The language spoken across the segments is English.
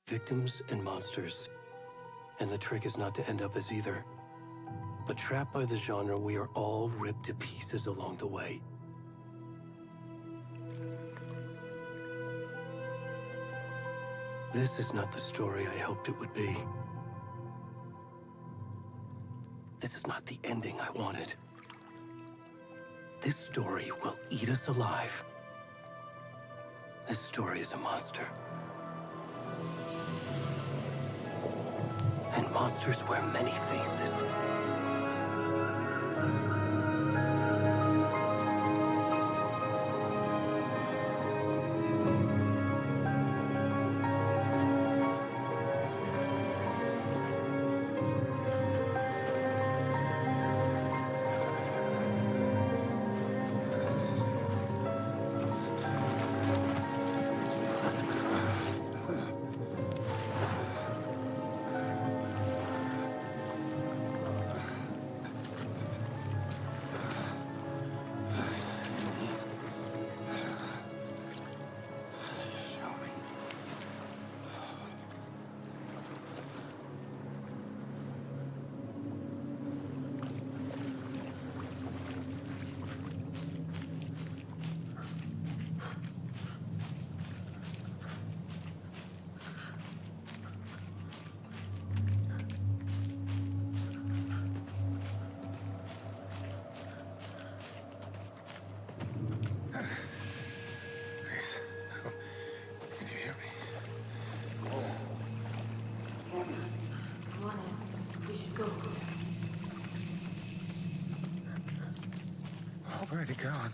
victims and monsters. And the trick is not to end up as either. But trapped by the genre, we are all ripped to pieces along the way. This is not the story I hoped it would be. This is not the ending I wanted. This story will eat us alive. This story is a monster. And monsters wear many faces. Already gone.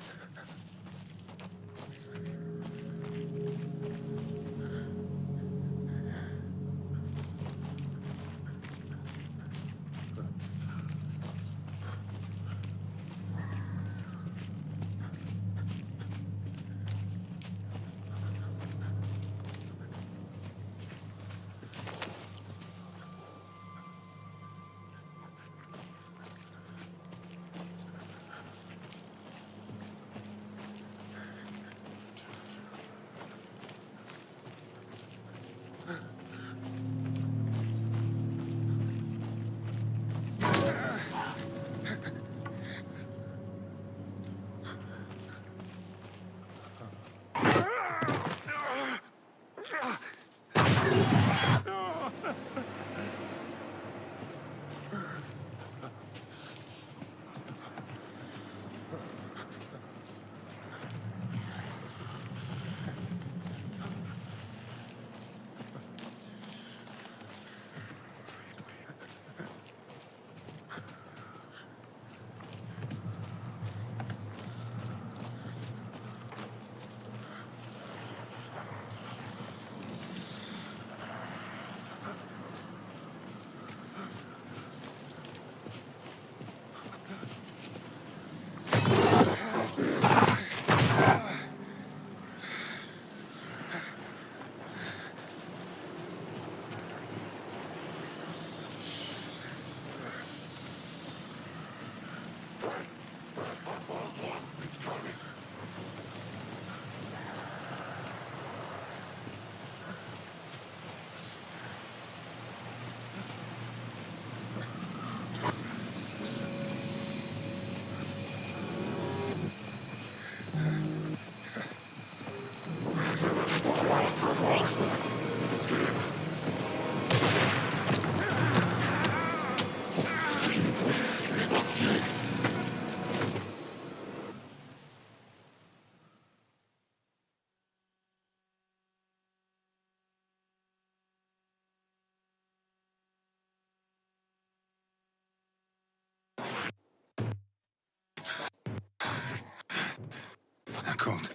Cold.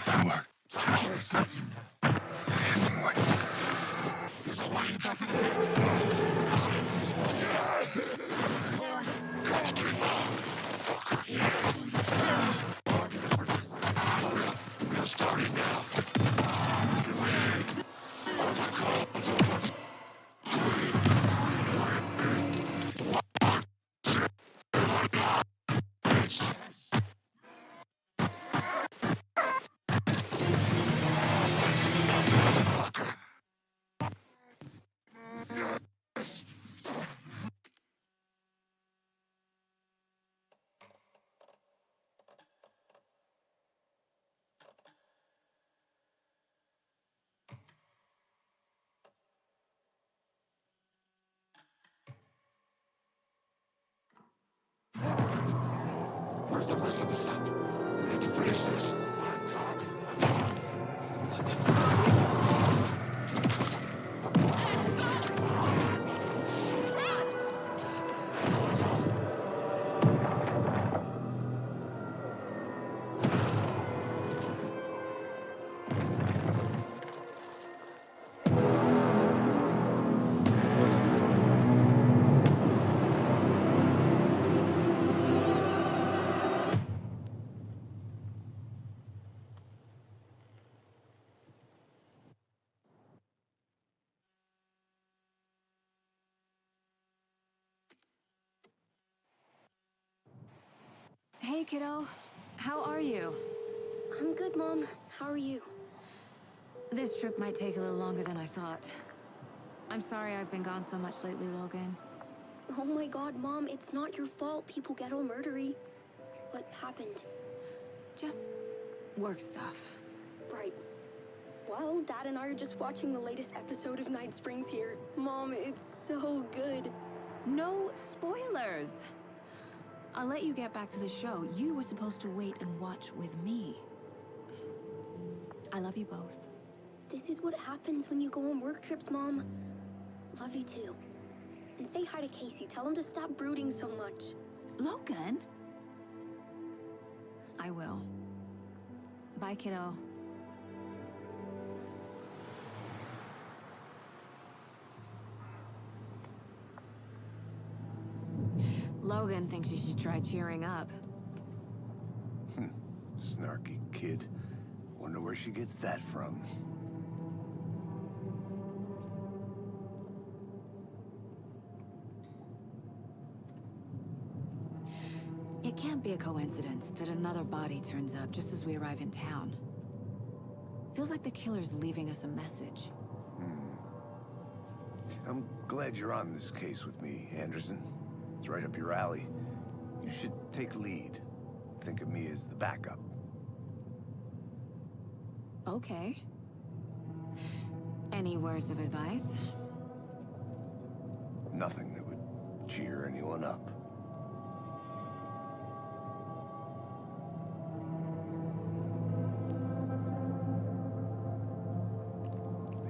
That worked. We're starting now. the rest of the stuff? We need to finish this. Hey, kiddo. How are you? I'm good, Mom. How are you? This trip might take a little longer than I thought. I'm sorry I've been gone so much lately, Logan. Oh my god, Mom, it's not your fault people get all murdery. What happened? Just work stuff. Right. Well, Dad and I are just watching the latest episode of Night Springs here. Mom, it's so good. No spoilers! I'll let you get back to the show. You were supposed to wait and watch with me. I love you both. This is what happens when you go on work trips, Mom. Love you too. And say hi to Casey. Tell him to stop brooding so much. Logan? I will. Bye, kiddo. Logan thinks you should try cheering up. Snarky kid. Wonder where she gets that from. It can't be a coincidence that another body turns up just as we arrive in town. Feels like the killer's leaving us a message. I'm glad you're on this case with me, Anderson. It's right up your alley. You should take lead. Think of me as the backup. Okay. Any words of advice? Nothing that would cheer anyone up.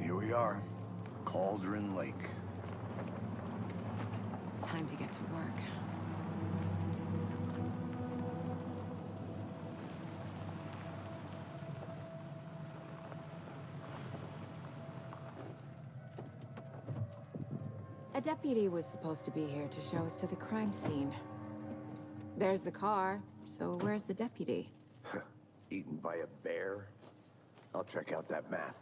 Here we are. Cauldron Lake. Time to get to work. A deputy was supposed to be here to show us to the crime scene. There's the car, so where's the deputy? Eaten by a bear? I'll check out that map.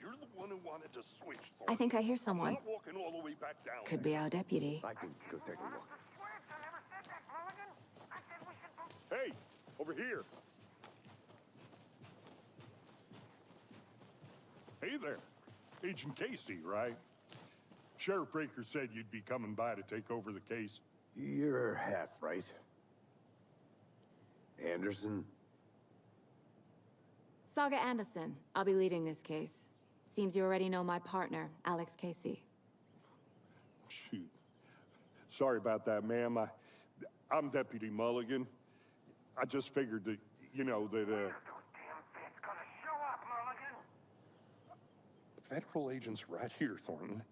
You're the one who wanted to switch. I think I hear someone. I'm not walking all the way back down. Could be our deputy. I can go take a look. Hey, over here. Hey there. Agent Casey, right? Sheriff Breaker said you'd be coming by to take over the case. You're half right. Anderson? Saga Anderson. I'll be leading this case. Seems you already know my partner, Alex Casey. Shoot. Sorry about that, ma'am. I'm Deputy Mulligan. I just figured that, that, Those damn fists gonna show up, Mulligan. Federal agent's right here, Thornton.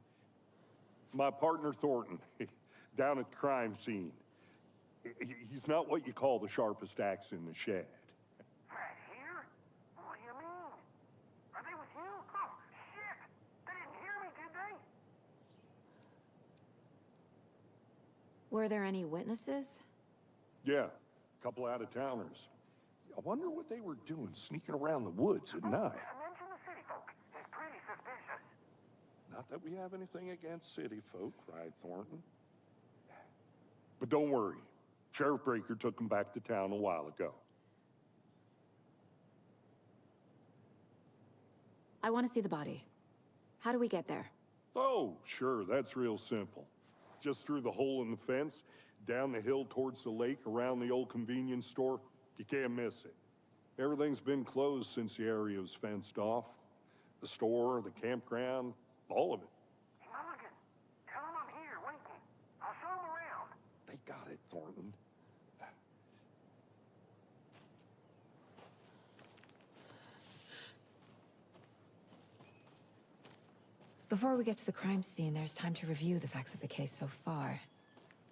My partner, Thornton, down at the crime scene. He's not what you call the sharpest axe in the shed. Right here? What do you mean? Are they with you? Oh, shit! They didn't hear me, did they? Were there any witnesses? Yeah, a couple out-of-towners. I wonder what they were doing sneaking around the woods at night. Mention the city folk. It's pretty suspicious. Not that we have anything against city folk, cried Thornton. But don't worry. Sheriff Breaker took them back to town a while ago. I want to see the body. How do we get there? Oh, sure, that's real simple. Just through the hole in the fence, down the hill towards the lake, around the old convenience store. You can't miss it. Everything's been closed since the area was fenced off. The store, the campground, all of it. Mulligan, tell him I'm here, waiting. I'll show him around. They got it, Thornton. Before we get to the crime scene, there's time to review the facts of the case so far.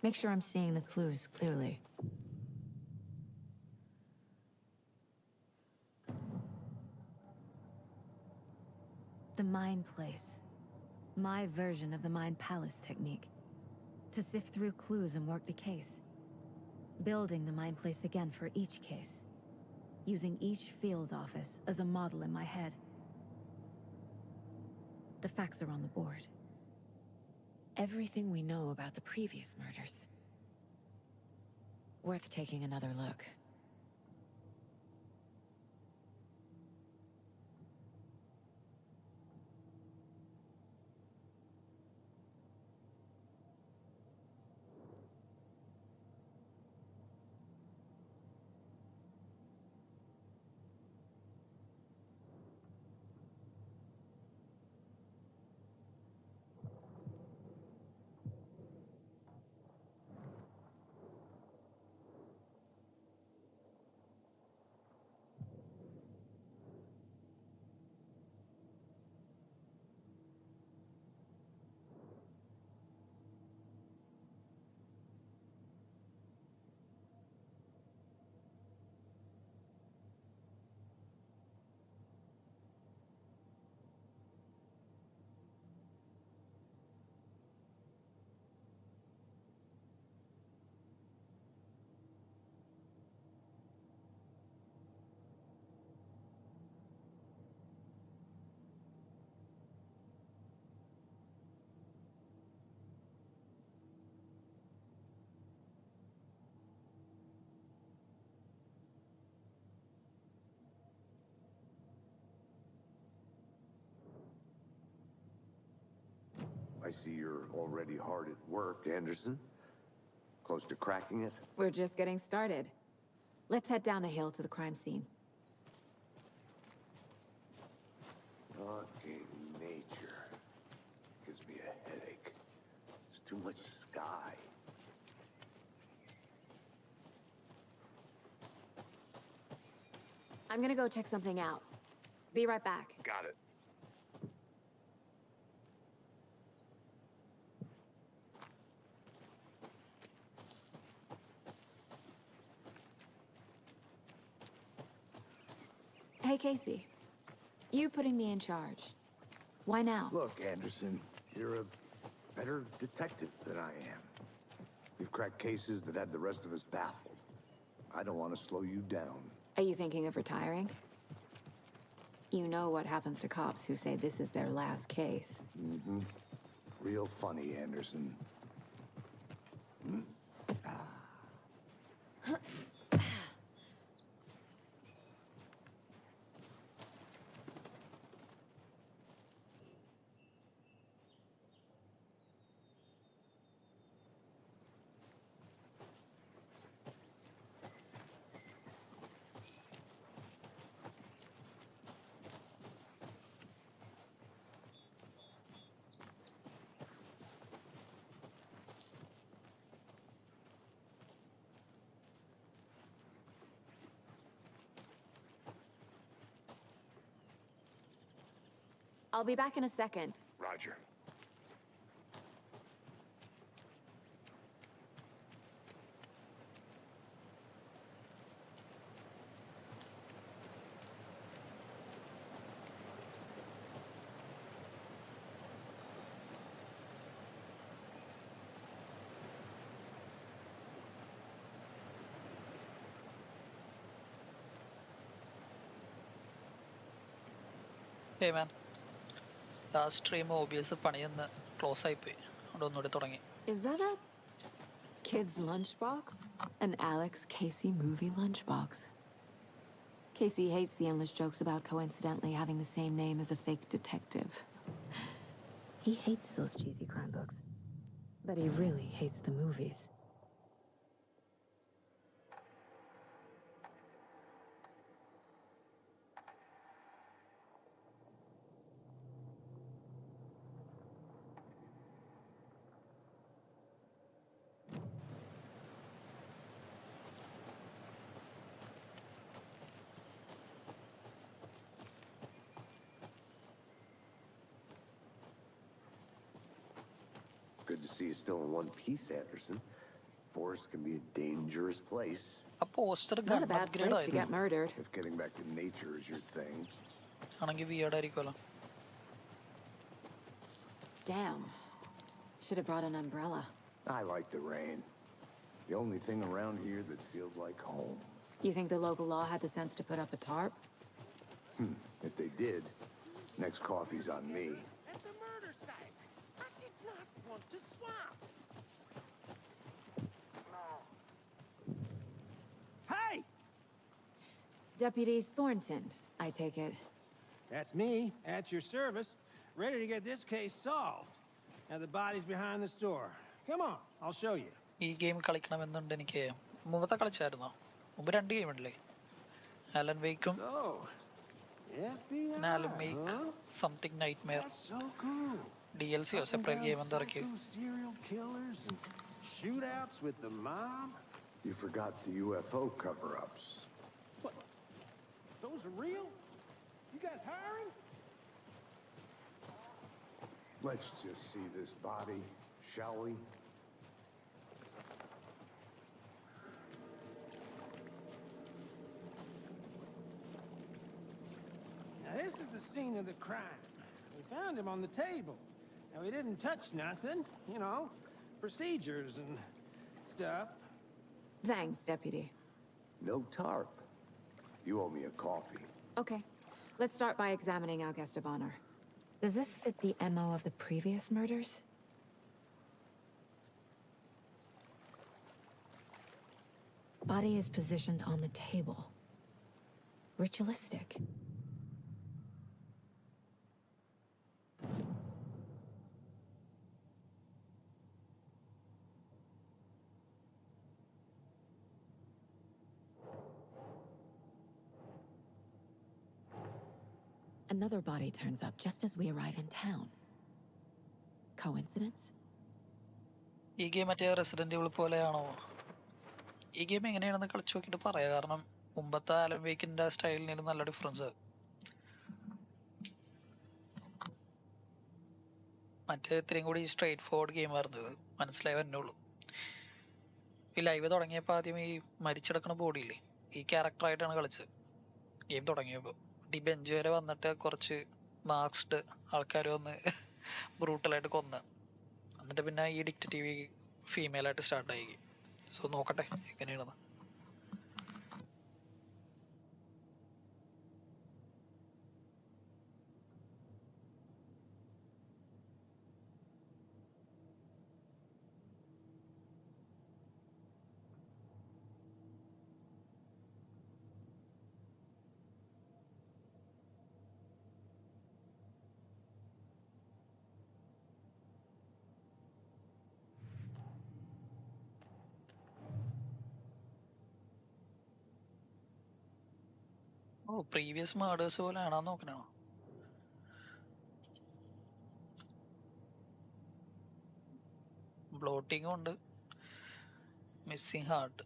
Make sure I'm seeing the clues clearly. The Mind Place. My version of the Mind Palace technique. To sift through clues and work the case. Building the Mind Place again for each case. Using each field office as a model in my head. The facts are on the board. Everything we know about the previous murders. Worth taking another look. I see you're already hard at work, Anderson. Close to cracking it? We're just getting started. Let's head down the hill to the crime scene. Fucking nature. Gives me a headache. There's too much sky. I'm gonna go check something out. Be right back. Got it. Hey, Casey. You putting me in charge. Why now? Look, Anderson, you're a better detective than I am. You've cracked cases that had the rest of us baffled. I don't want to slow you down. Are you thinking of retiring? You know what happens to cops who say this is their last case. Mm-hmm. Real funny, Anderson. I'll be back in a second. Roger. Hey man, last stream OBS പണിയെന്ന് close ആയിപ്പോയി. അതുകൊണ്ട് ഒന്നുകൂടി തുടങ്ങി. Is that a kid's lunchbox? An Alex Casey movie lunchbox. Casey hates the endless jokes about coincidentally having the same name as a fake detective. He hates those cheesy crime books. But he really hates the movies. Good to see you still in one piece, Anderson. Forest can be a dangerous place. ആ poster Not gun a bad upgrade place to get ആയിരുന്നു. murdered. If getting back to nature is your thing. ആണെങ്കിൽ weird ആയിരിക്കുമല്ലോ. Damn. Should have brought an umbrella. I like the rain. The only thing around here that feels like home. You think the local law had the sense to put up a tarp? If they did, next coffee's on me. At the murder site. I did not want to swap. No. Hey! Deputy Thornton, I take it. That's me, at your service, ready to get this case solved. Now the body's behind the store. Come on, I'll show you. ഈ game കളിക്കണമെന്നുണ്ട് എനിക്ക്. മുമ്പത്തെ കളിച്ചായിരുന്നോ? മുമ്പ് 2 game ഉണ്ടല്ലേ? ആലൻ വെയ്ക്കും So, FBI, പിന്നെ Alan Wake something nightmare That's so cool. DLC യോ separate game എന്താ ഇറക്കി? Psycho serial killers and shootouts with the mob. You forgot the UFO cover-ups. What? Those are real? You guys hiring? Let's just see this body, shall we? Now this is the scene of the crime. We found him on the table. Now we didn't touch nothing, you know, procedures and stuff. Thanks, Deputy. No tarp. You owe me a coffee. Okay. Let's start by examining our guest of honor. Does this fit the MO of the previous murders? Body is positioned on the table. Ritualistic. Another body turns up just as we arrive in town. Coincidence? ഈ game മറ്റേ resident evil പോലെയാണോ? ഈ game എങ്ങനെയാണെന്ന് കളിച്ചു നോക്കിയിട്ട് പറയാം. കാരണം മുമ്പത്തെ ആലൻ വേക്കിന്റെ സ്റ്റൈലിന് നല്ല ഡിഫറൻസ്. മറ്റേ ഇത്രയും കൂടി സ്ട്രേറ്റ് ഫോർവേഡ് ഗെയിം ആയിരുന്നു. മനസ്സിലായി വന്നുള്ളൂ. ഈ ലൈവ് തുടങ്ങിയപ്പോൾ ആദ്യം ഈ മരിച്ചെടുക്കണ ബോഡിയില്ലേ, ഈ ക്യാരക്ടറായിട്ടാണ് കളിച്ചത് ഗെയിം തുടങ്ങിയപ്പോൾ. ഈ ബെഞ്ച് വരെ വന്നിട്ട് കുറച്ച് മാർക്സ്ഡ് ആൾക്കാർ വന്ന് ബ്രൂട്ടലായിട്ട് കൊന്ന്, എന്നിട്ട് പിന്നെ ഈ ഡിക്റ്റേറ്റീവ് ഫീമെയിലായിട്ട് സ്റ്റാർട്ടായി. സോ നോക്കട്ടെ എങ്ങനെയാണെന്ന്. ഓ, പ്രീവിയസ് മേഡേഴ്സ് പോലെ ആണോ നോക്കണോ? ബ്ലോട്ടിങ്ങും ഉണ്ട്, missing heart.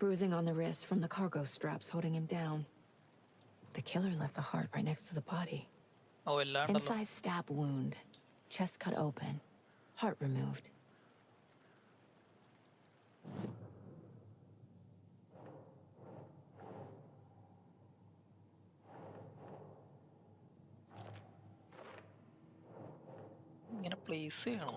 Bruising on the wrist from the cargo straps holding him down. The killer left the heart right next to the body. ഓ, എല്ലാം ഉണ്ടല്ലോ. Inside stab wound. Chest cut open. Heart removed. ഇങ്ങനെ place ചെയ്യണോ?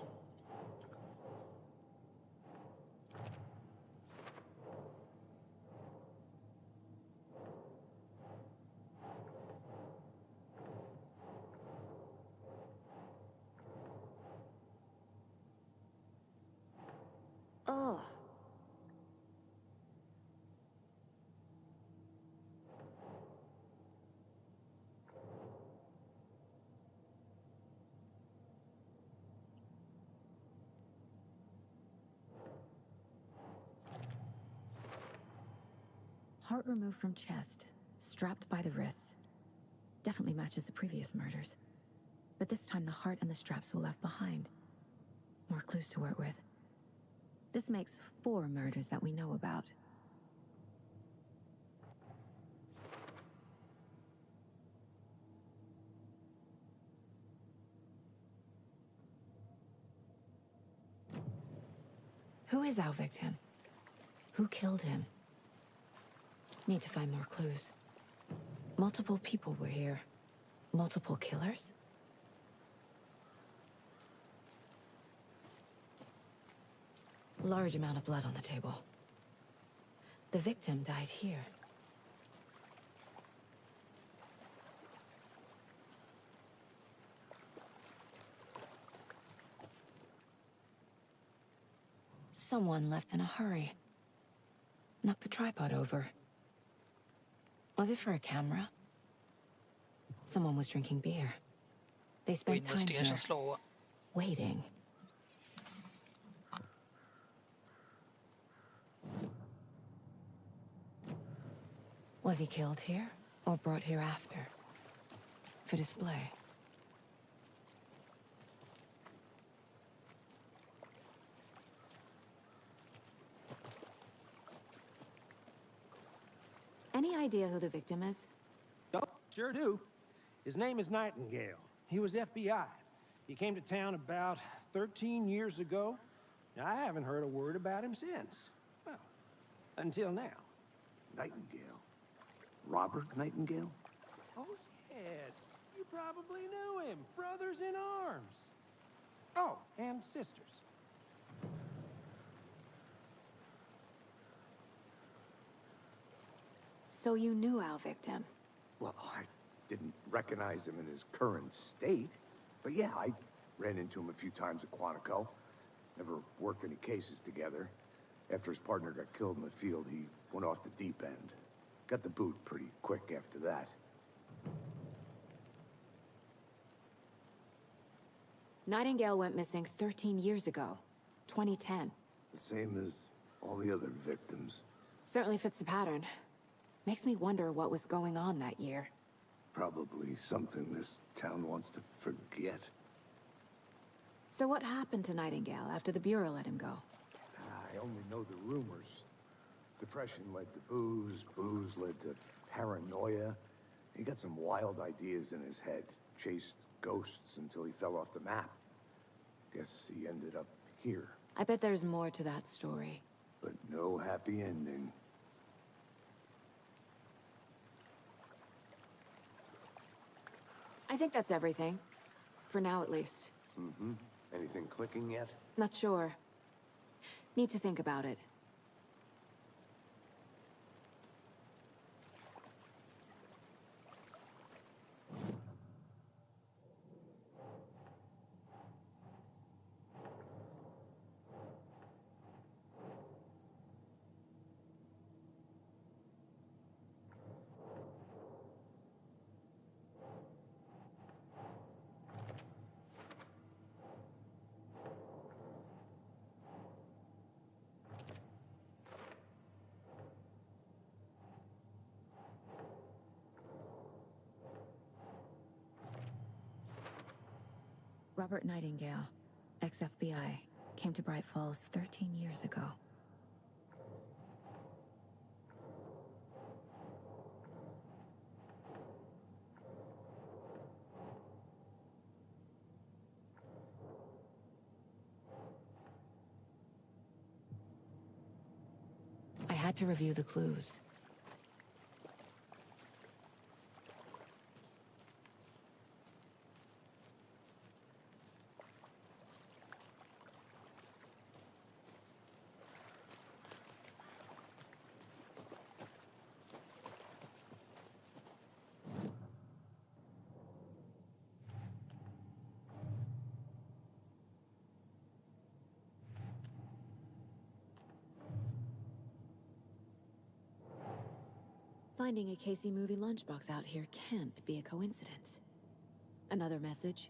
Heart removed from chest, strapped by the wrists. Definitely matches the previous murders. But this time the heart and the straps were left behind. More clues to work with. This makes 4 murders that we know about. Who is our victim? Who killed him? Need to find more clues. Multiple people were here. Multiple killers? Large amount of blood on the table. The victim died here. Someone left in a hurry. Knocked the tripod over. Was it for a camera? Someone was drinking beer. They spent time here, Investigation slow. waiting. Was he killed here, or brought here after? For display? Any idea who the victim is? Oh, sure do. His name is Nightingale. He was FBI. He came to town about 13 years ago. I haven't heard a word about him since. Well, until now. Nightingale? Robert Nightingale? Oh, yes. You probably knew him. Brothers in arms. Oh, and sisters. So you knew our victim? Well, I didn't recognize him in his current state. But yeah, I ran into him a few times at Quantico. Never worked any cases together. After his partner got killed in the field, he went off the deep end. Got the boot pretty quick after that. Nightingale went missing 13 years ago. 2010. The same as all the other victims. Certainly fits the pattern. Makes me wonder what was going on that year. Probably something this town wants to forget. So what happened to Nightingale after the Bureau let him go? I only know the rumors. Depression led to booze, booze led to paranoia. He got some wild ideas in his head, chased ghosts until he fell off the map. Guess he ended up here, I bet there's more to that story. but no happy ending. I think that's everything. For now, at least. Mm-hmm. Anything clicking yet? Not sure. Need to think about it. Robert Nightingale, ex-FBI, came to Bright Falls 13 years ago. I had to review the clues. Finding a Casey movie lunchbox out here can't be a coincidence. Another message?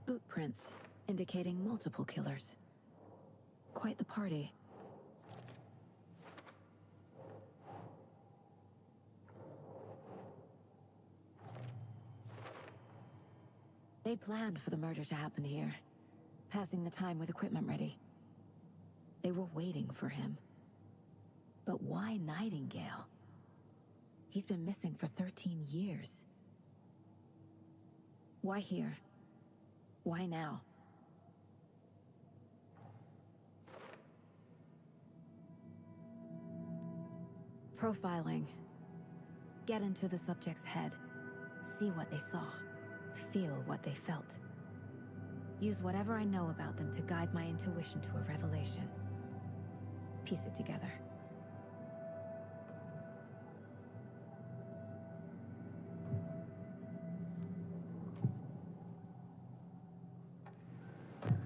boot prints indicating multiple killers. Quite the party. They planned for the murder to happen here, passing the time with equipment ready. They were waiting for him. But why Nightingale? He's been missing for 13 years. Why here? Why now? Profiling. Get into the subject's head. See what they saw. Feel what they felt. Use whatever I know about them to guide my intuition to a revelation. Piece it together.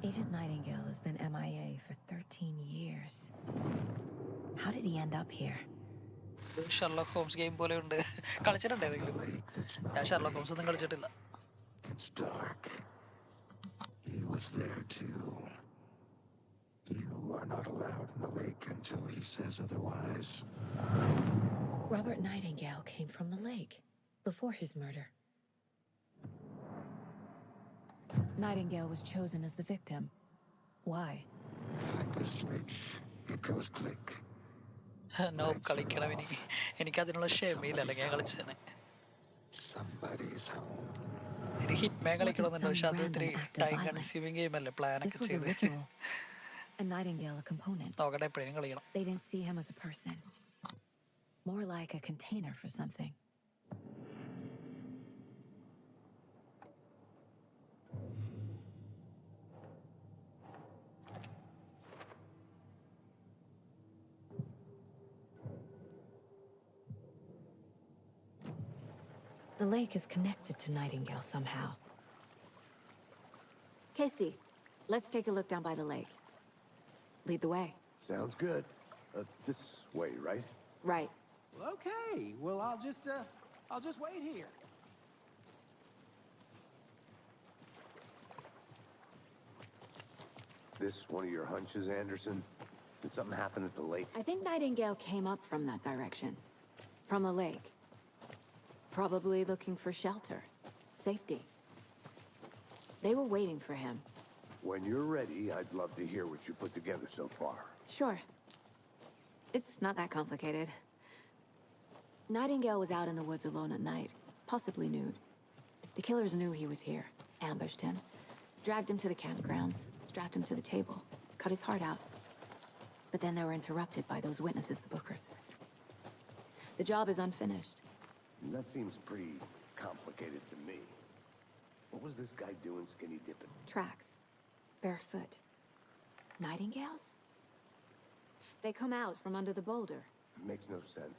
Agent Nightingale has been MIA for 13 years. How did he end up here? Sherlock Holmes game പോലെ ഉണ്ട്. കളിച്ചിട്ടുണ്ട് ഏതെങ്കിലും? ഞാൻ Sherlock Holmes ഒന്നും കളിച്ചിട്ടില്ല. It's dark. He was there too. You are not allowed in the lake until he says otherwise. Robert Nightingale came from the lake before his murder. Nightingale was chosen as the victim. Why? Flick the switch. It goes click. No കളിക്കണം. എനിക്ക് അതിനുള്ള ക്ഷമയില്ല, അല്ലെങ്കിൽ ഞാൻ കളിച്ചേനെ. Somebody's home. എനിക്ക് Hitman കളിക്കണമെന്നുണ്ട്, പക്ഷെ അത് ഇത്തിരി time consuming game അല്ലേ, പ്ലാനൊക്കെ ചെയ്ത്. And Nightingale a component. നോക്കട്ടെ, എപ്പോഴും കളിക്കണം. They didn't see him as a person. More like a container for something. The lake is connected to Nightingale somehow. Casey, let's take a look down by the lake. Lead the way. Sounds good. This way, right? Right. Well, okay. Well, I'll just wait here. This one of your hunches, Anderson? Did something happen at the lake? I think Nightingale came up from that direction. From the lake. Probably looking for shelter. Safety. They were waiting for him. When you're ready, I'd love to hear what you put together so far. Sure. It's not that complicated. Nightingale was out in the woods alone at night, possibly nude. The killers knew he was here, ambushed him, dragged him to the campgrounds, strapped him to the table, cut his heart out. But then they were interrupted by those witnesses, the Bookers. The job is unfinished. That seems pretty complicated to me. What was this guy doing skinny dipping? Tracks. Barefoot. Nightingales? They come out from under the boulder. Makes no sense.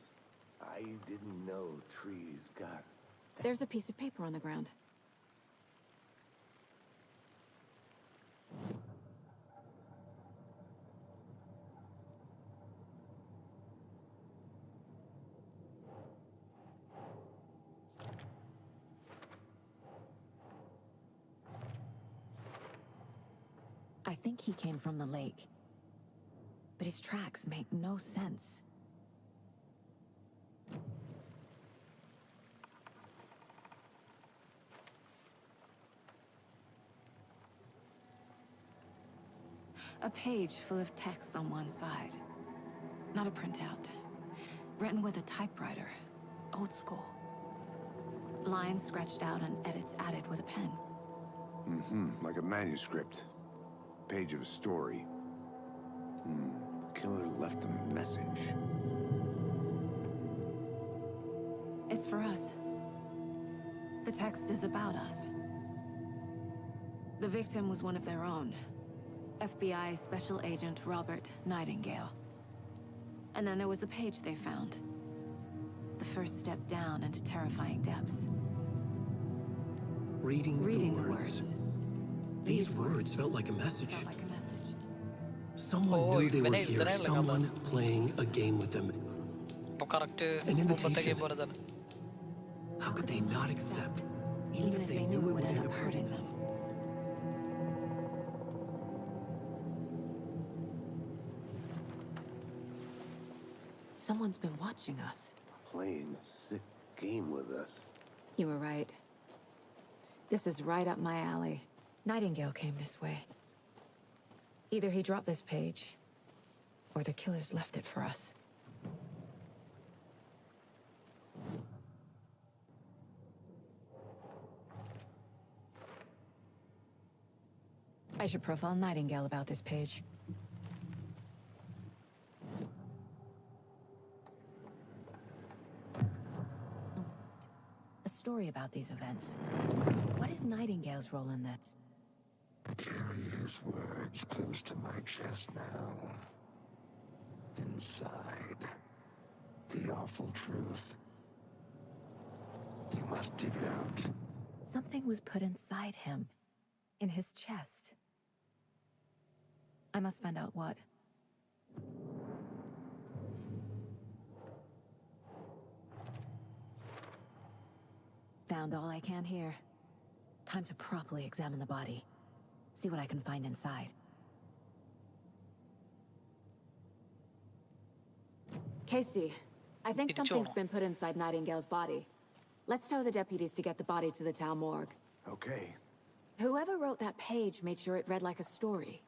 I didn't know trees got that. There's a piece of paper on the ground. I think he came from the lake. But his tracks make no sense. A page full of text on one side. Not a printout. Written with a typewriter. Old school. Lines scratched out and edits added with a pen. Like a manuscript. Page of a story. Killer left a message. It's for us. The text is about us. The victim was one of their own. FBI Special Agent Robert Nightingale. And then there was the page they found. The first step down into terrifying depths. Reading the words. These words felt like a message. Felt like a message. Someone knew they were here. Someone playing a game with them. അപ്പോൾ correct An മുമ്പത്തെ invitation. Game പോലെ തന്നെ. How could they not accept? Even if they knew it would end up hurting them. Someone's been watching us. Playing a sick game with us. You were right. This is right up my alley. Nightingale came this way. Either he dropped this page, or the killers left it for us. I should profile Nightingale about this page. A story about these events. What is Nightingale's role in this? Carry his words close to my chest now. Inside, the awful truth. You must dig it out. Something was put inside him. In his chest. I must find out what. Found all I can here. Time to properly examine the body. See what I can find inside. Casey, I think something's been put inside Nightingale's body. Let's tell the deputies to get the body to the town morgue. Okay. Whoever wrote that page made sure it read like a story.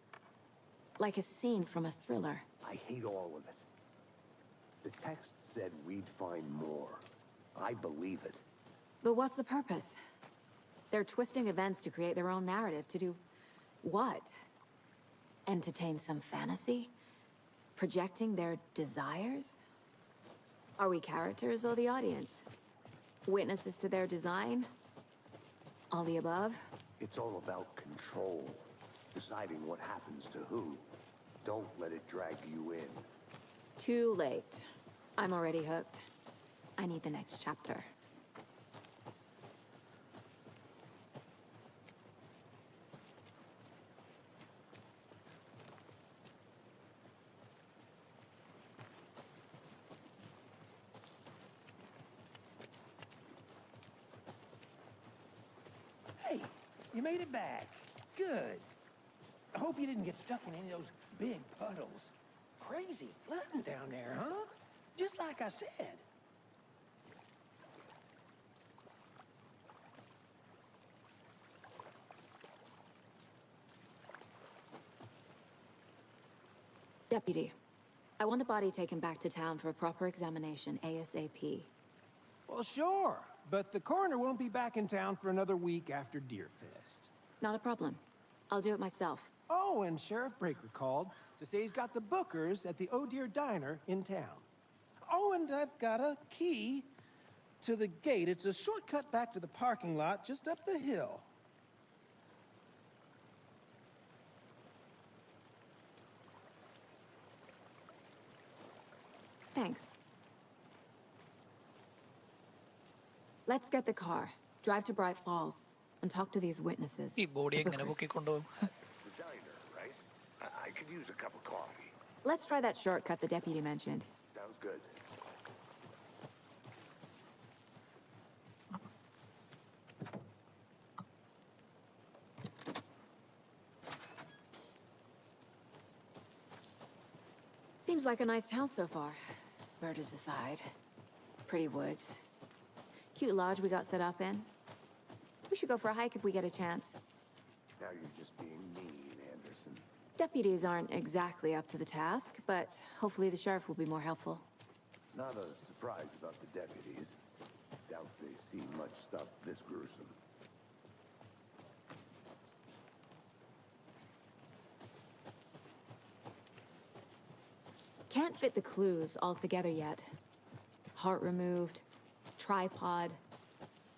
Like a scene from a thriller. I hate all of it. The text said we'd find more. I believe it. But what's the purpose? They're twisting events to create their own narrative. To do what? Entertain some fantasy? Projecting their desires? Are we characters or the audience? Witnesses to their design? All the above? It's all about control. Deciding what happens to who. Don't let it drag you in. Too late. I'm already hooked. I need the next chapter. Hey, you made it back. Good. I hope you didn't get stuck in any of those big puddles. Crazy flooding down there, huh? Just like I said. Deputy, I want the body taken back to town for a proper examination ASAP. Well, sure. But the coroner won't be back in town for another week after Deerfest. Not a problem. I'll do it myself. Oh, and Sheriff Breaker called to say he's got the Bookers at the Oh Dear Diner in town. Oh, and I've got a key to the gate. It's a shortcut back to the parking lot just up the hill. Thanks. Let's get the car, drive to Bright Falls, and talk to these witnesses. ഈ body the എങ്ങനെ Bookers. പൊക്കിക്കൊണ്ടുപോകും? The diner, right? I could use a cup of coffee. Let's try that shortcut the deputy mentioned. Sounds good. Seems like a nice town so far. Murders aside. Pretty woods. Cute lodge we got set up in. We should go for a hike if we get a chance. Now you're just being mean, Anderson. Deputies aren't exactly up to the task, but hopefully the sheriff will be more helpful. Not a surprise about the deputies. Doubt they see much stuff this gruesome. Can't fit the clues all together yet. Heart removed, tripod,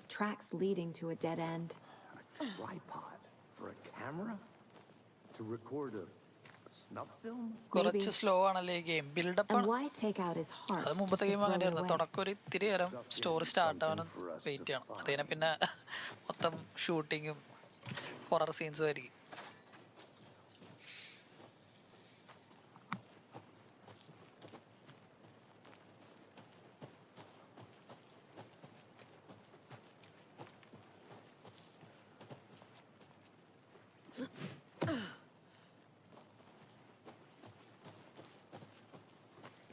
tracks leading to a dead end. A tripod for a camera? To record a snuff film? കുറച്ച് slow ആണല്ലേ ഈ game build-up And ആണ്. why take out his heart? അത് just മുമ്പത്തെ to game throw it അങ്ങനെയായിരുന്നു. away? തുടക്കം ഒരു ഇത്തിരി നേരം സ്റ്റോറി സ്റ്റാർട്ട് ആവാൻ വെയിറ്റ് ചെയ്യണം. അത് കഴിഞ്ഞാൽ പിന്നെ മൊത്തം ഷൂട്ടിങ്ങും ഹൊറർ സീൻസും ആയിരിക്കും.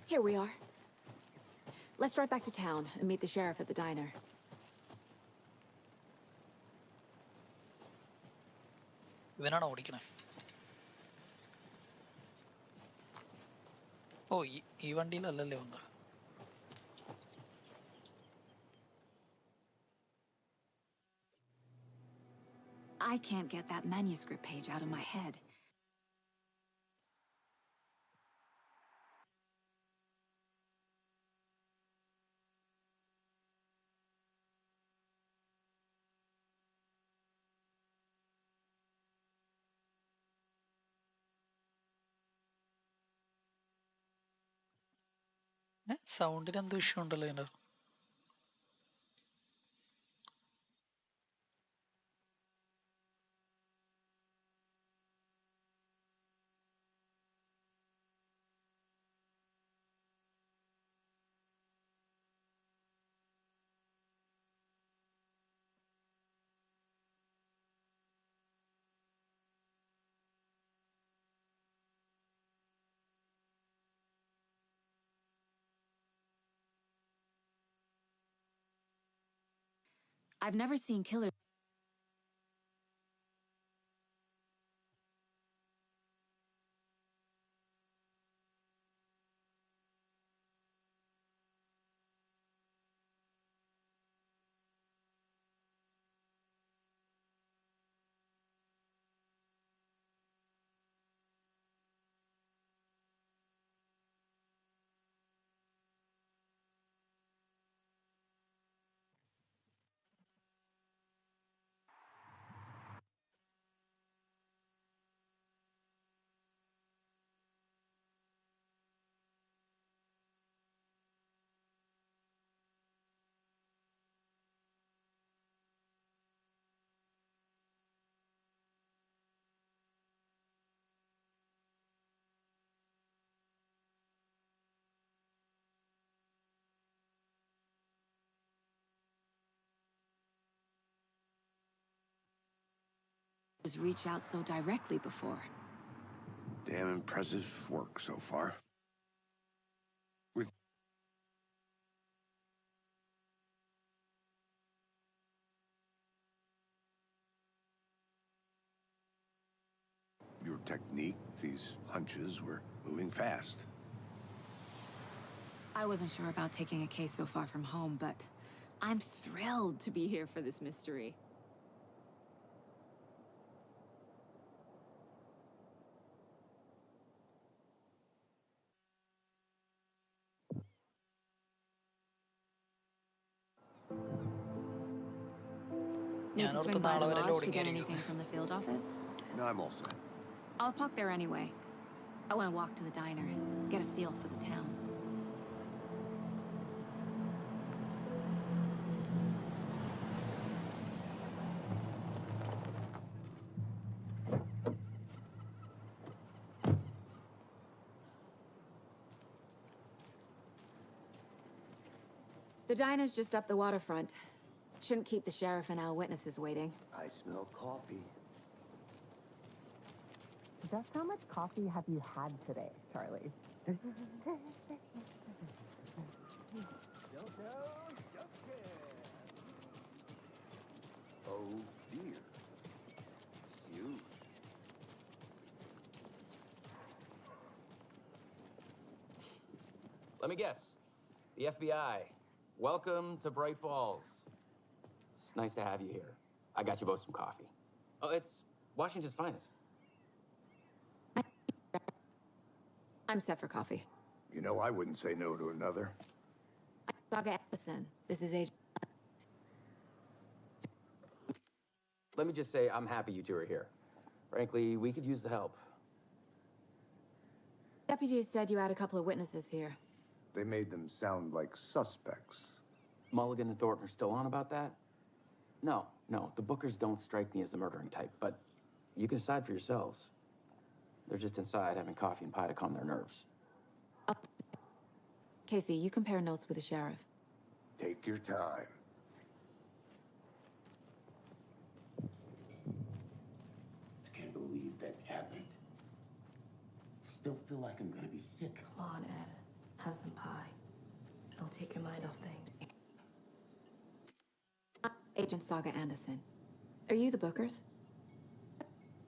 Here we are. Let's drive back to town and meet the sheriff at the diner. ഇവനാണോ ഓടിക്കണേ? ഓ ഈ വണ്ടിയിലല്ലല്ലേ വന്നത്. I can't get that manuscript page out of my head. സൗണ്ടിന് എന്തോ ഇഷ്യൂ ഉണ്ടല്ലോ ഇതിൻ്റെ. I've never seen killers. Reach out so directly before. Damn impressive work so far. With your technique, these hunches were moving fast. I wasn't sure about taking a case so far from home, but I'm thrilled to be here for this mystery. Need to swing by the lodge to get anything from the field office? No, I'm all set. I'll park there anyway. I want to walk to the diner, get a feel for the town. The diner's just up the waterfront. Shouldn't keep the sheriff and our witnesses waiting. I smell coffee. Just how much coffee have you had today, Charlie? Oh dear. Huge. Let me guess. The FBI. Welcome to Bright Falls. It's nice to have you here. I got you both some coffee. Oh, it's Washington's finest. I'm set for coffee. You know, I wouldn't say no to another. Saga Ellison. This is Agent. Let me just say I'm happy you two are here. Frankly, we could use the help. Deputies said you had a couple of witnesses here. They made them sound like suspects. Mulligan and Thornton are still on about that? No, the Bookers don't strike me as the murdering type, but you can decide for yourselves. They're just inside having coffee and pie to calm their nerves. Casey, you compare notes with the sheriff. Take your time. I can't believe that happened. I still feel like I'm gonna be sick. Come on, Ed. Have some pie. It'll take your mind off things. Agent Saga Anderson. Are you the Bookers?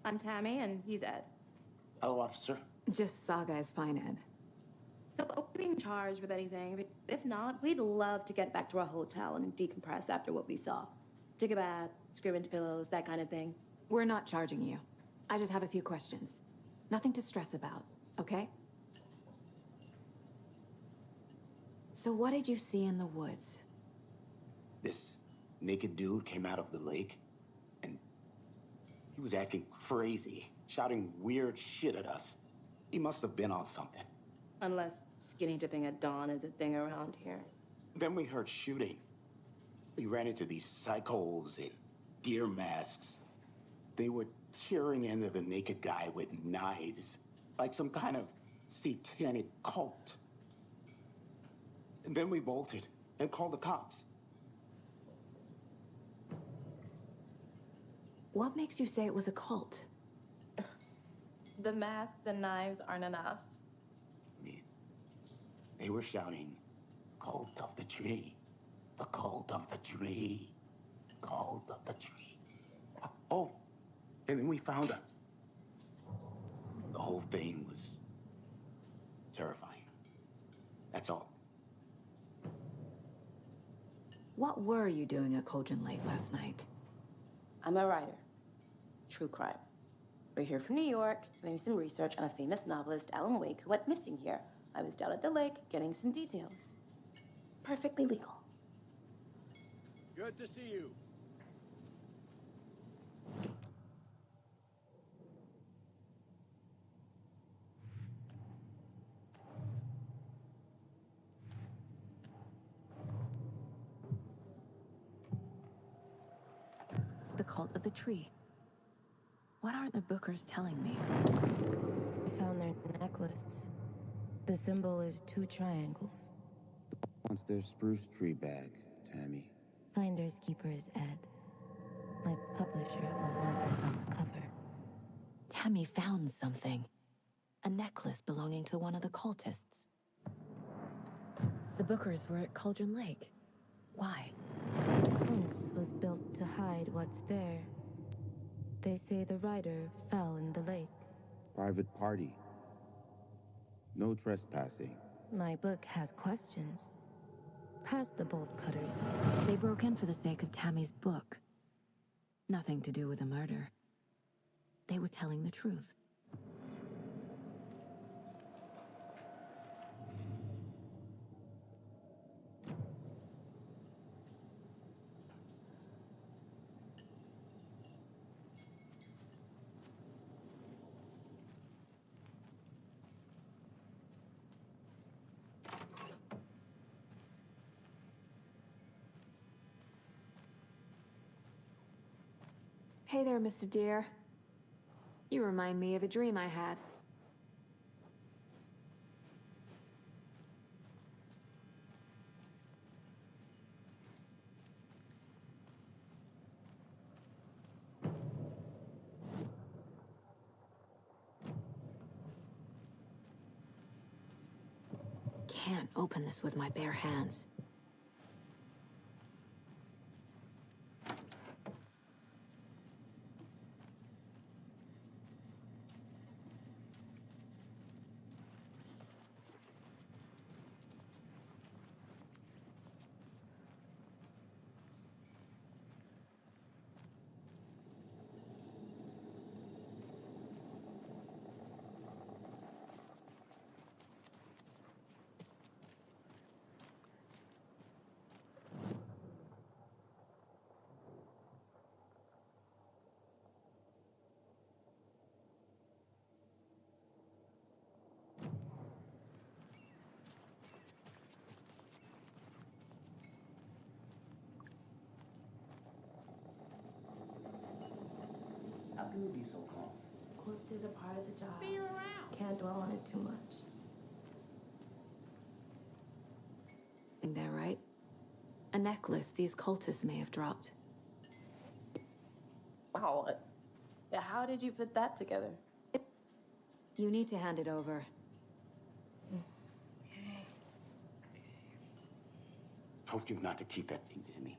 I'm Tammy, and he's Ed. Hello, officer. Just Saga is fine, Ed. So, are we being charged with anything? If not, we'd love to get back to our hotel and decompress after what we saw. Take a bath, scream into pillows, that kind of thing. We're not charging you. I just have a few questions. Nothing to stress about, okay? So what did you see in the woods? This naked dude came out of the lake, and he was acting crazy, shouting weird shit at us. He must have been on something. Unless skinny dipping at dawn is a thing around here. Then we heard shooting. We ran into these psychos in deer masks. They were tearing into the naked guy with knives, like some kind of satanic cult. And then we bolted and called the cops. What makes you say it was a cult? The masks and knives aren't enough. They were shouting, "Cult of the tree, the cult of the tree, cult of the tree." Oh, and then we found her. The whole thing was terrifying. That's all. What were you doing at Cauldron Lake last night? I'm a writer. True crime. We're here from New York, doing some research on a famous novelist, Alan Wake, who went missing here. I was down at the lake, getting some details. Perfectly legal. Good to see you. The cult of the tree. What aren't the Bookers telling me? I found their necklace. The symbol is 2 triangles. Wants their spruce tree bag, Tammy. Finders keepers, Ed. My publisher will want this on the cover. Tammy found something. A necklace belonging to one of the cultists. The Bookers were at Cauldron Lake. Why? The fence was built to hide what's there. They say the rider fell in the lake. Private party. No trespassing. My book has questions. Past the bolt cutters. They broke in for the sake of Tammy's book. Nothing to do with the murder. They were telling the truth. Hey there, Mr. Deer. You remind me of a dream I had. Can't open this with my bare hands. How can you be so calm? Corpse is a part of the job. See you around. Can't dwell on it too much. There, right? A necklace these cultists may have dropped. Wow. How did you put that together? You need to hand it over. told you not to keep that thing to me.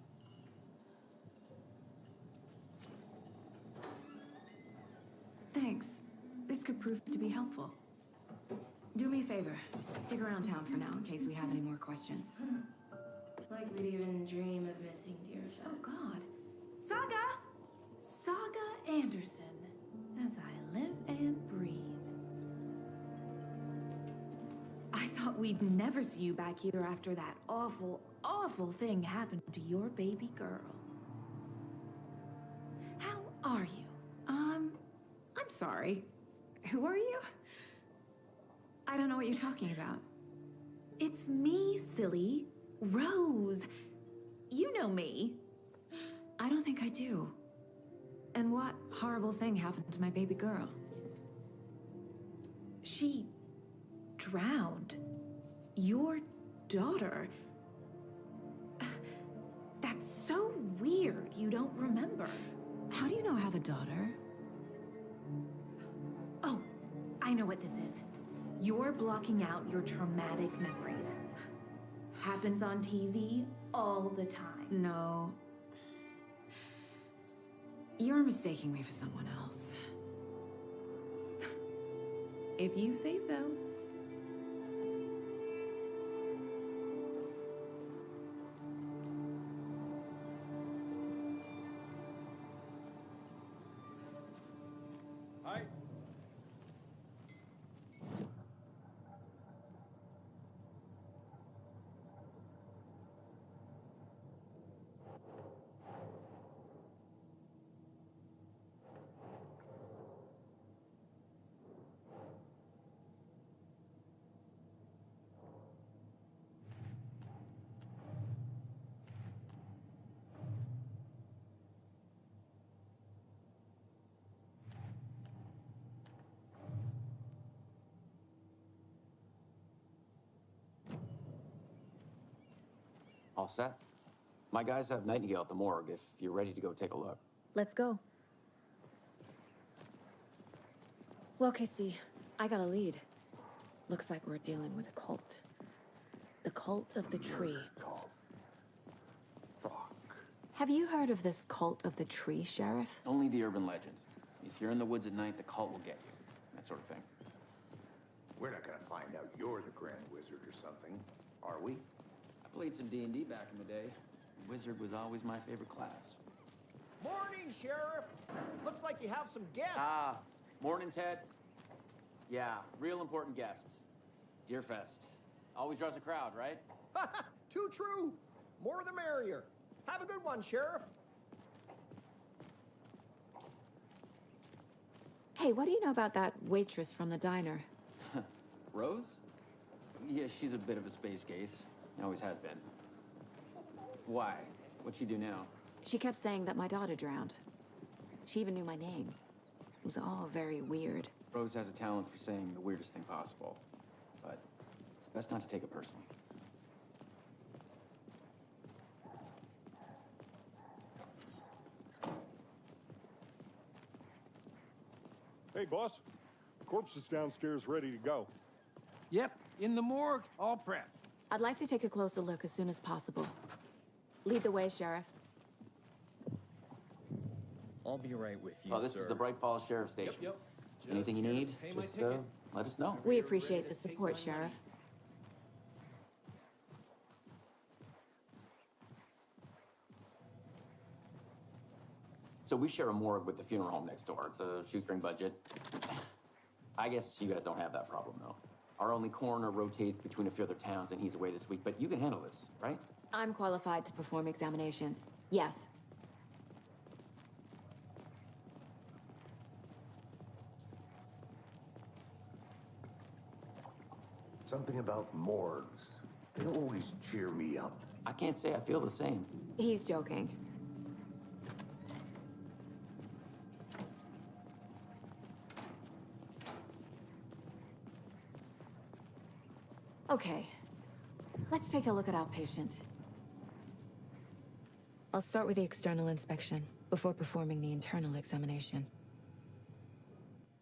Thanks. This could prove to be helpful. Do me a favor. Stick around town for now in case we have any more questions. Like we'd even dream of missing dear friends. Oh, God. Saga! Saga Anderson. As I live and breathe. I thought we'd never see you back here after that awful, awful thing happened to your baby girl. How are you? I'm sorry. Who are you? I don't know what you're talking about. It's me, silly. Rose. You know me. I don't think I do. And what horrible thing happened to my baby girl? She drowned. Your daughter. That's so weird you don't remember. How do you know I have a daughter? Oh, I know what this is. You're blocking out your traumatic memories. Happens on TV all the time. No. You're mistaking me for someone else. If you say so. Hi. All set? My guys have Nightingale at the morgue if you're ready to go take a look. Let's go. Well, Casey, I got a lead. Looks like we're dealing with a cult. The cult of the tree. Fuck. Have you heard of this cult of the tree, Sheriff? Only the urban legend. If you're in the woods at night, the cult will get you. That sort of thing. We're not gonna find out you're the Grand Wizard or something, are we? I played some D&D back in the day. Wizard was always my favorite class. Morning, Sheriff. Looks like you have some guests. Ah, morning, Ted. Yeah, real important guests. Deerfest. Always draws a crowd, right? Too true. More the merrier. Have a good one, Sheriff. Hey, what do you know about that waitress from the diner? Rose? Yeah, she's a bit of a space case. Always has been. Why? What'd she do now? She kept saying that my daughter drowned. She even knew my name. It was all very weird. Rose has a talent for saying the weirdest thing possible. But it's best not to take it personally. Hey, boss. Corpse is downstairs ready to go. Yep, in the morgue, all prepped. I'd like to take a closer look as soon as possible. Lead the way, Sheriff. I'll be right with you, Oh, this is the Bright Falls Sheriff Station. Yep. Anything you Just need, pay my just ticket. let us know. We appreciate the support, Sheriff. So we share a morgue with the funeral home next door. It's a shoestring budget. I guess you guys don't have that problem, though. Our only coroner rotates between a few other towns, and he's away this week. But you can handle this, right? I'm qualified to perform examinations. Yes. Something about morgues. They always cheer me up. I can't say I feel the same. He's joking. Okay, let's take a look at our patient. I'll start with the external inspection before performing the internal examination.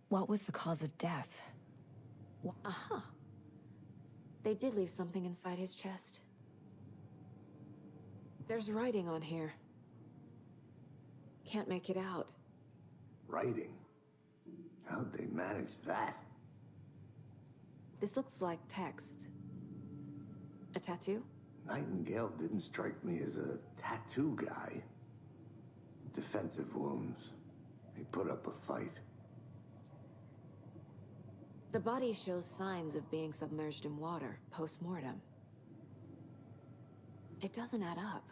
What was the cause of death? Aha. They did leave something inside his chest. There's writing on here. Can't make it out. Writing? How'd they manage that? This looks like text. A tattoo? Nightingale didn't strike me as a tattoo guy. Defensive wounds. He put up a fight. The body shows signs of being submerged in water, post-mortem. It doesn't add up.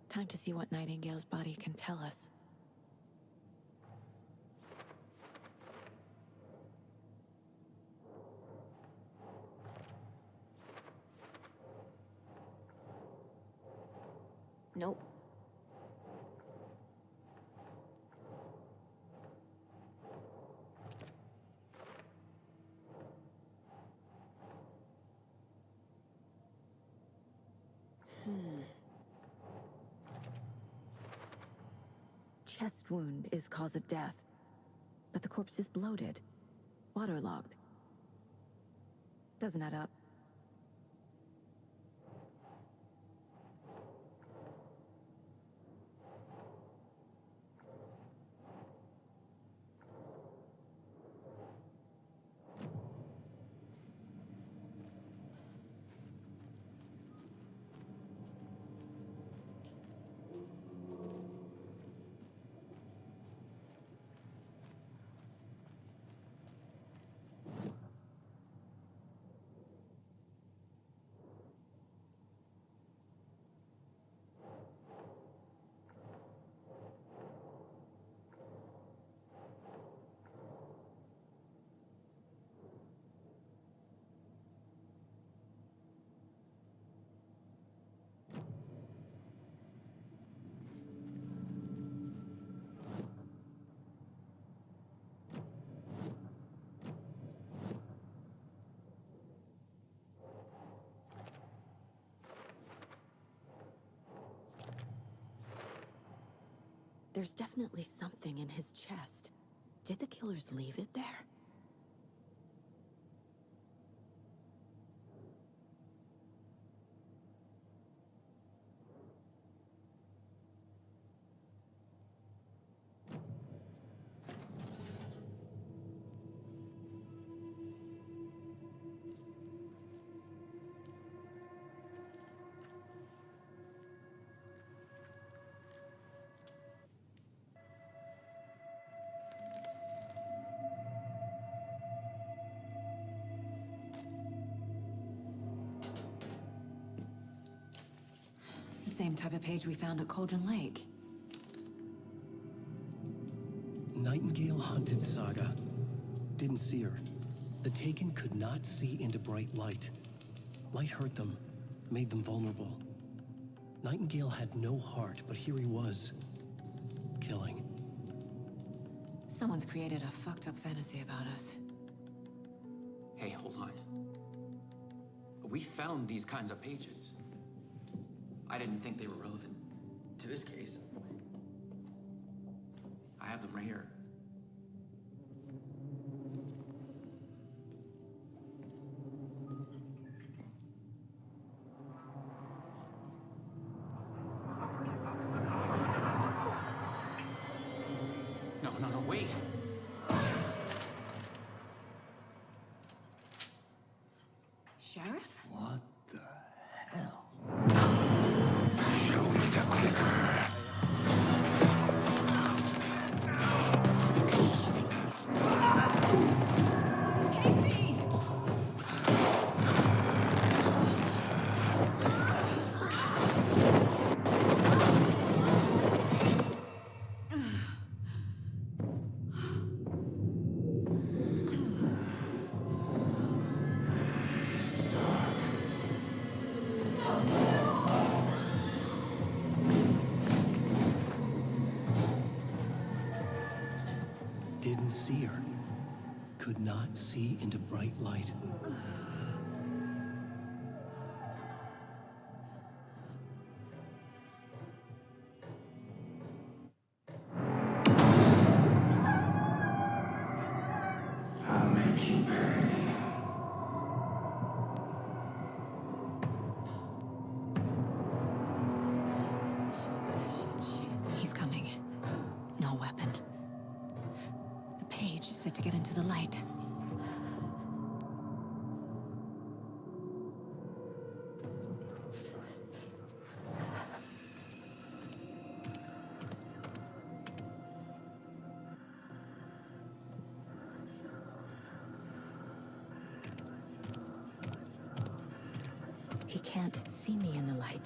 Time to see what Nightingale's body can tell us. Nope. Chest wound is cause of death, but the corpse is bloated, waterlogged. Doesn't add up. There's definitely something in his chest. Did the killers leave it there? It's the same type of page we found at Cauldron Lake. Nightingale hunted Saga. Didn't see her. The Taken could not see into bright light. Light hurt them, made them vulnerable. Nightingale had no heart, but here he was, killing. Someone's created a fucked up fantasy about us. Hey, hold on. We found these kinds of pages. I didn't think they were relevant to this case. I have them right here. No, wait. Sheriff? What the hell? Show me the clicker. Casey! Didn't see her. Could not see into bright light. force it to get into the light. He can't see me in the light.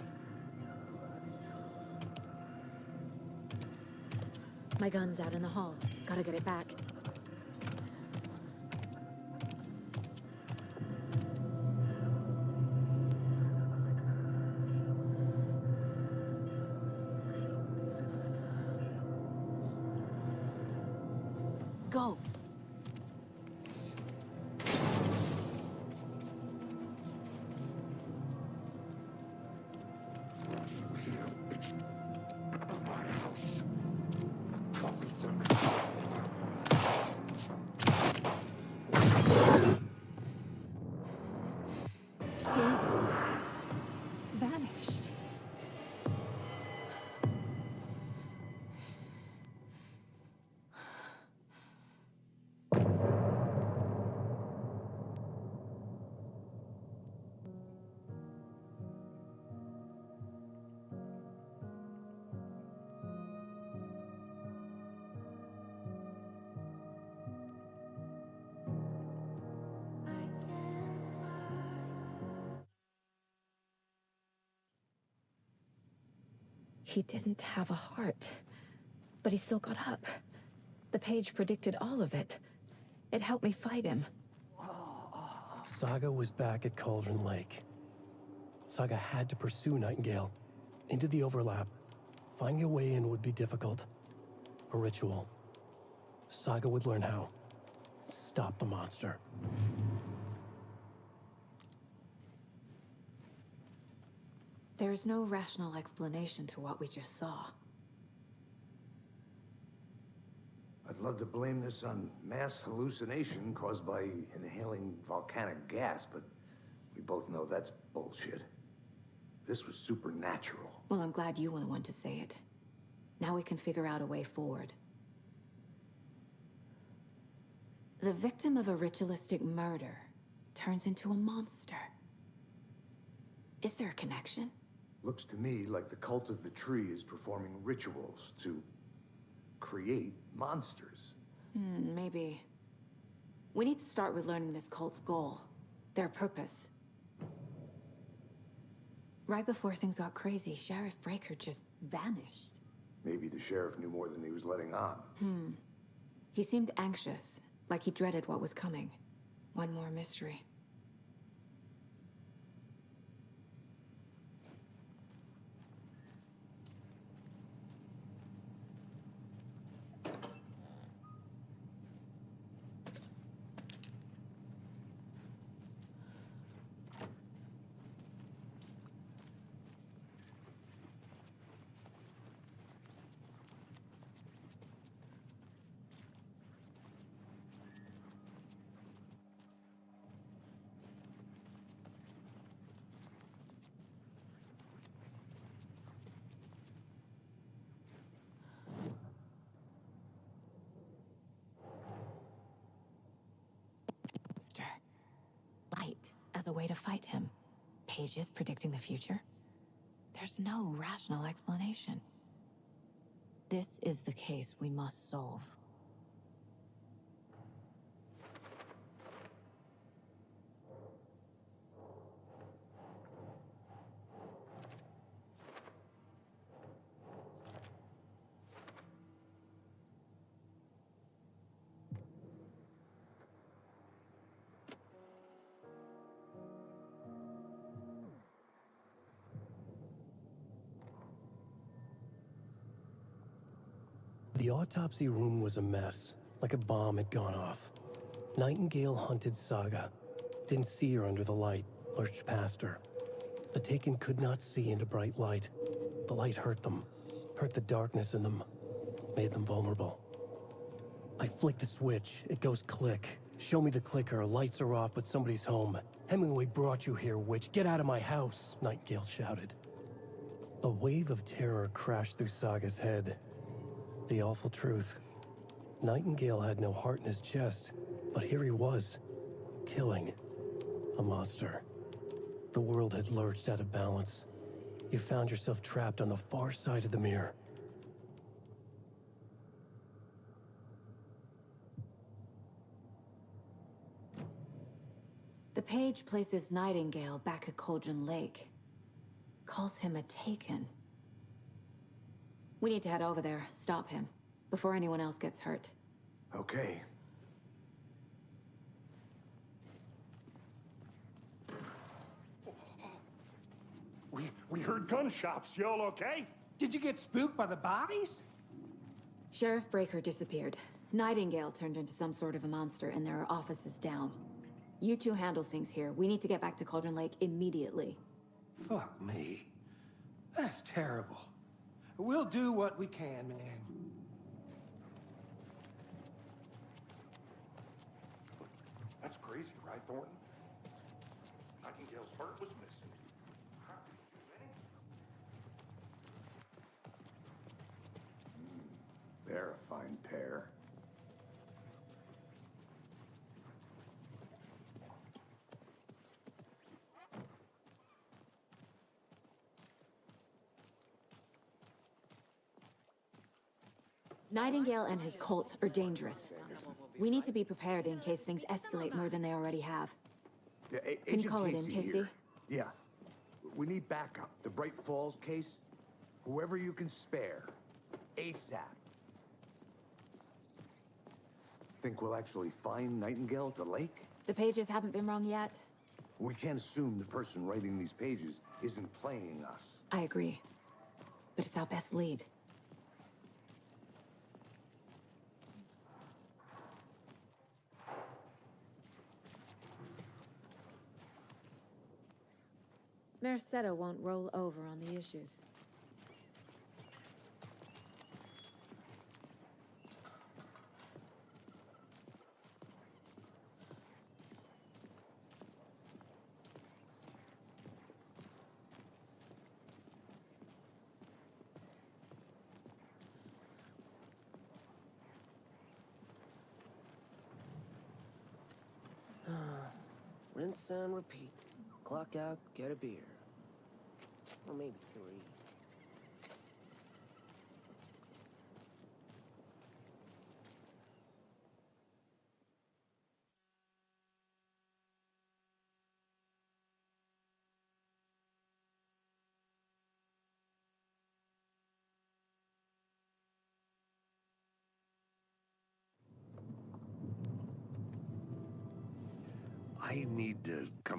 My gun's out in the hall. Gotta get it back. Go! Vanished. He didn't have a heart, but he still got up. The page predicted all of it. It helped me fight him. Saga was back at Cauldron Lake. Saga had to pursue Nightingale into the overlap. Finding a way in would be difficult. A ritual. Saga would learn how. Stop the monster. There's no rational explanation to what we just saw. I'd love to blame this on mass hallucination caused by inhaling volcanic gas, but we both know that's bullshit. This was supernatural. Well, I'm glad you were the one to say it. Now we can figure out a way forward. The victim of a ritualistic murder turns into a monster. Is there a connection? Looks to me like the cult of the tree is performing rituals to create monsters. Maybe. We need to start with learning this cult's goal, their purpose. Right before things got crazy, Sheriff Breaker just vanished. Maybe the sheriff knew more than he was letting on. He seemed anxious, like he dreaded what was coming. One more mystery. Light as a way to fight him. Pages predicting the future. There's no rational explanation. This is the case we must solve. The autopsy room was a mess, like a bomb had gone off. Nightingale hunted Saga. Didn't see her under the light, lurched past her. The Taken could not see into bright light. The light hurt them, hurt the darkness in them, made them vulnerable. I flick the switch, it goes click. Show me the clicker, lights are off, but somebody's home. Hemingway brought you here, witch. Get out of my house, Nightingale shouted. A wave of terror crashed through Saga's head. The awful truth. Nightingale had no heart in his chest, but here he was, killing a monster. The world had lurched out of balance. You found yourself trapped on the far side of the mirror. The page places Nightingale back at Cauldron Lake. Calls him a Taken. We need to head over there, stop him, before anyone else gets hurt. Okay. We heard gunshots. Y'all okay? Did you get spooked by the bodies? Sheriff Breaker disappeared. Nightingale turned into some sort of a monster, and there are offices down. You two handle things here. We need to get back to Cauldron Lake immediately. Fuck me. That's terrible. We'll do what we can, man. That's crazy, right, Thornton? Nightingale's heart was missing. They're a fine pair. Nightingale and his cult are dangerous. We need to be prepared in case things escalate more than they already have. Yeah, Can you Agent call it in, Casey? here. Yeah. We need backup. The Bright Falls case, whoever you can spare. ASAP. Think we'll actually find Nightingale at the lake? The pages haven't been wrong yet. We can't assume the person writing these pages isn't playing us. I agree. But it's our best lead. Merced won't roll over on the issues. Rinse and repeat. Clock out, get a beer. Or maybe 3. I need to come.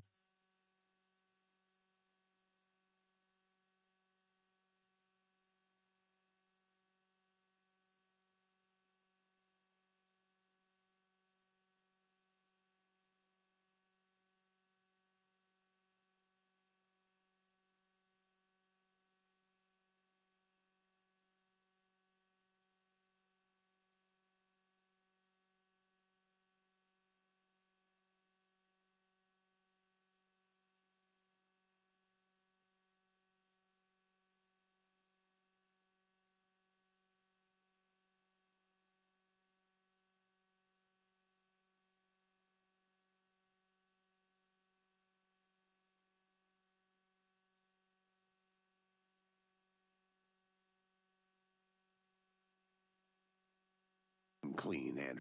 Clean and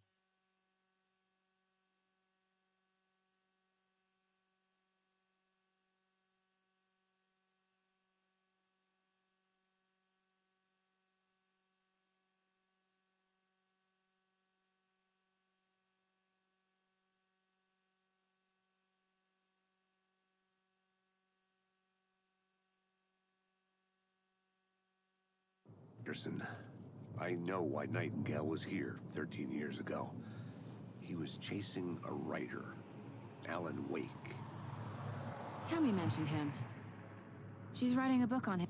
Anderson. I know why Nightingale was here 13 years ago. He was chasing a writer, Alan Wake. Tammy mentioned him. She's writing a book on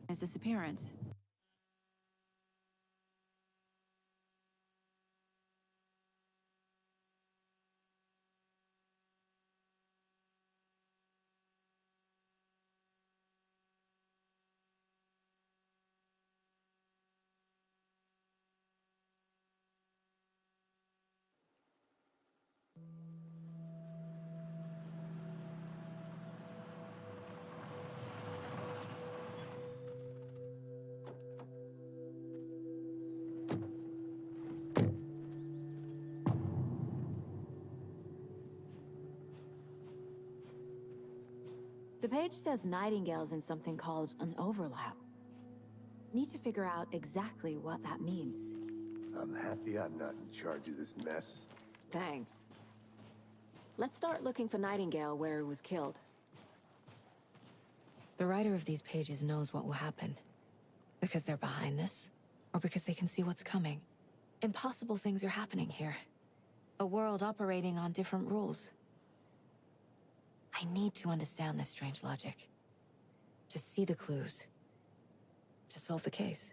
his disappearance. The page says Nightingale's in something called an overlap. Need to figure out exactly what that means. I'm happy I'm not in charge of this mess. Thanks. Let's start looking for Nightingale where he was killed. The writer of these pages knows what will happen. Because they're behind this, or because they can see what's coming. Impossible things are happening here. A world operating on different rules. I need to understand this strange logic. To see the clues. To solve the case.